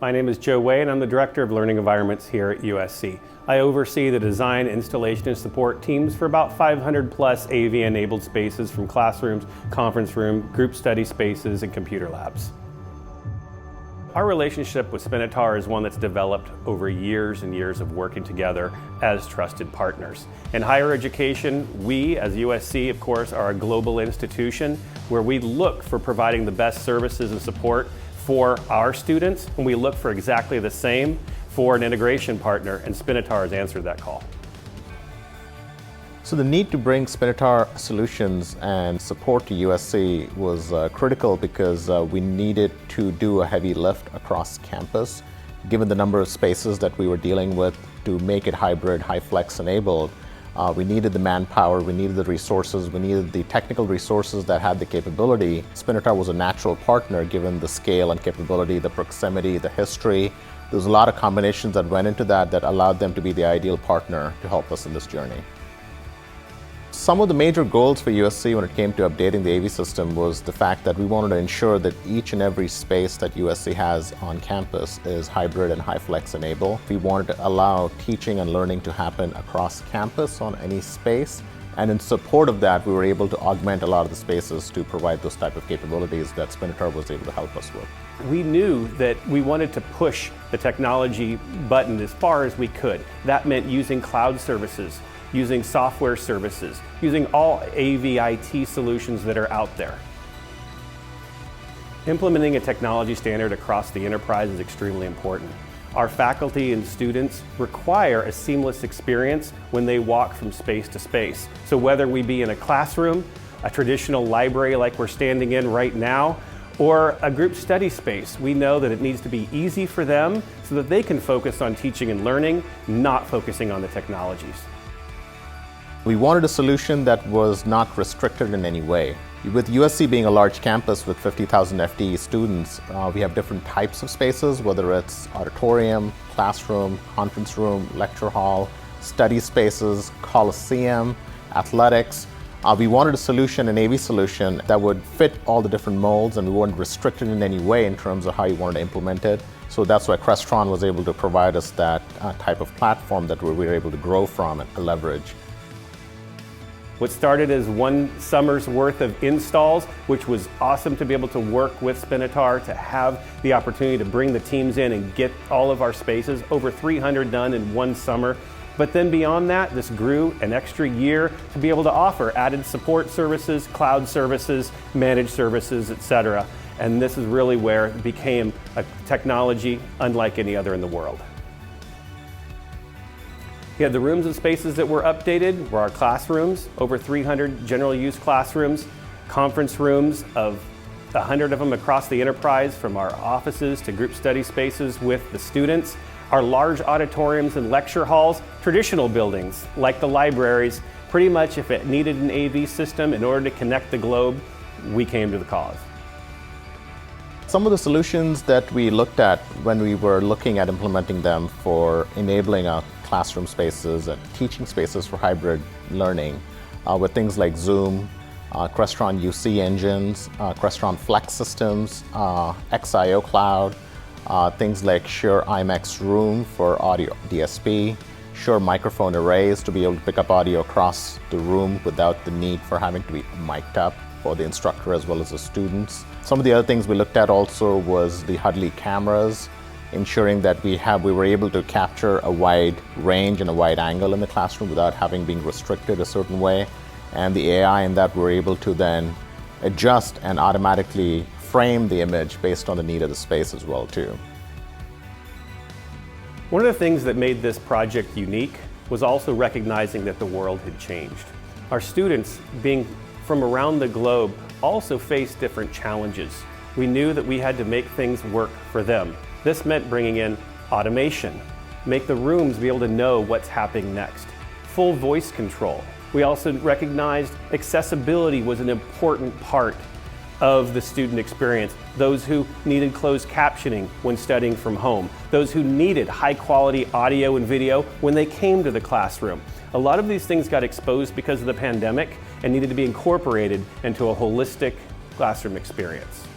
My name is Joe Way and I'm the Director of Learning Environments here at USC. I oversee the design, installation, and support teams for about 500 plus AV-enabled spaces from classrooms, conference room, group study spaces, and computer labs. Our relationship with Spinitar is one that's developed over years and years of working together as trusted partners. In higher education, we as USC, of course, are a global institution where we look for providing the best services and support for our students, and we look for exactly the same for an integration partner, and Spinitar has answered that call. So the need to bring Spinitar solutions and support to USC was critical because we needed to do a heavy lift across campus, given the number of spaces that we were dealing with to make it hybrid, HyFlex enabled. We needed the manpower, we needed the resources, we needed the technical resources that had the capability. Spinitar was a natural partner given the scale and capability, the proximity, the history. There's a lot of combinations that went into that allowed them to be the ideal partner to help us in this journey. Some of the major goals for USC when it came to updating the AV system was the fact that we wanted to ensure that each and every space that USC has on campus is hybrid and HyFlex enabled. We wanted to allow teaching and learning to happen across campus on any space. And in support of that, we were able to augment a lot of the spaces to provide those type of capabilities that Spinitar was able to help us with. We knew that we wanted to push the technology button as far as we could. That meant using cloud services, using software services, using all AV IT solutions that are out there. Implementing a technology standard across the enterprise is extremely important. Our faculty and students require a seamless experience when they walk from space to space. So whether we be in a classroom, a traditional library like we're standing in right now, or a group study space, we know that it needs to be easy for them so that they can focus on teaching and learning, not focusing on the technologies. We wanted a solution that was not restricted in any way. With USC being a large campus with 50,000 FTE students, we have different types of spaces, whether it's auditorium, classroom, conference room, lecture hall, study spaces, coliseum, athletics. We wanted a solution, an AV solution, that would fit all the different molds, and we weren't restricted in any way in terms of how you wanted to implement it. So that's why Crestron was able to provide us that type of platform that we were able to grow from and leverage. What started as one summer's worth of installs, which was awesome to be able to work with Spinitar, to have the opportunity to bring the teams in and get all of our spaces, over 300 done in one summer. But then beyond that, this grew an extra year to be able to offer added support services, cloud services, managed services, etc. And this is really where it became a technology unlike any other in the world. Yeah, the rooms and spaces that were updated were our classrooms, over 300 general use classrooms, conference rooms of 100 of them across the enterprise, from our offices to group study spaces with the students, our large auditoriums and lecture halls, traditional buildings like the libraries. Pretty much if it needed an AV system in order to connect the globe, we came to the cause. Some of the solutions that we looked at when we were looking at implementing them for enabling our classroom spaces and teaching spaces for hybrid learning were things like Zoom, Crestron UC engines, Crestron Flex systems, XIO Cloud, things like Shure IMAX Room for audio DSP, Shure microphone arrays to be able to pick up audio across the room without the need for having to be mic'd up for the instructor as well as the students. Some of the other things we looked at also was the Hudley cameras, ensuring that we were able to capture a wide range and a wide angle in the classroom without having been restricted a certain way. And the AI in that we're able to then adjust and automatically frame the image based on the need of the space as well too. One of the things that made this project unique was also recognizing that the world had changed. Our students, being from around the globe, also faced different challenges. We knew that we had to make things work for them. This meant bringing in automation, make the rooms be able to know what's happening next, full voice control. We also recognized accessibility was an important part of the student experience. Those who needed closed captioning when studying from home, those who needed high quality audio and video when they came to the classroom. A lot of these things got exposed because of the pandemic and needed to be incorporated into a holistic classroom experience.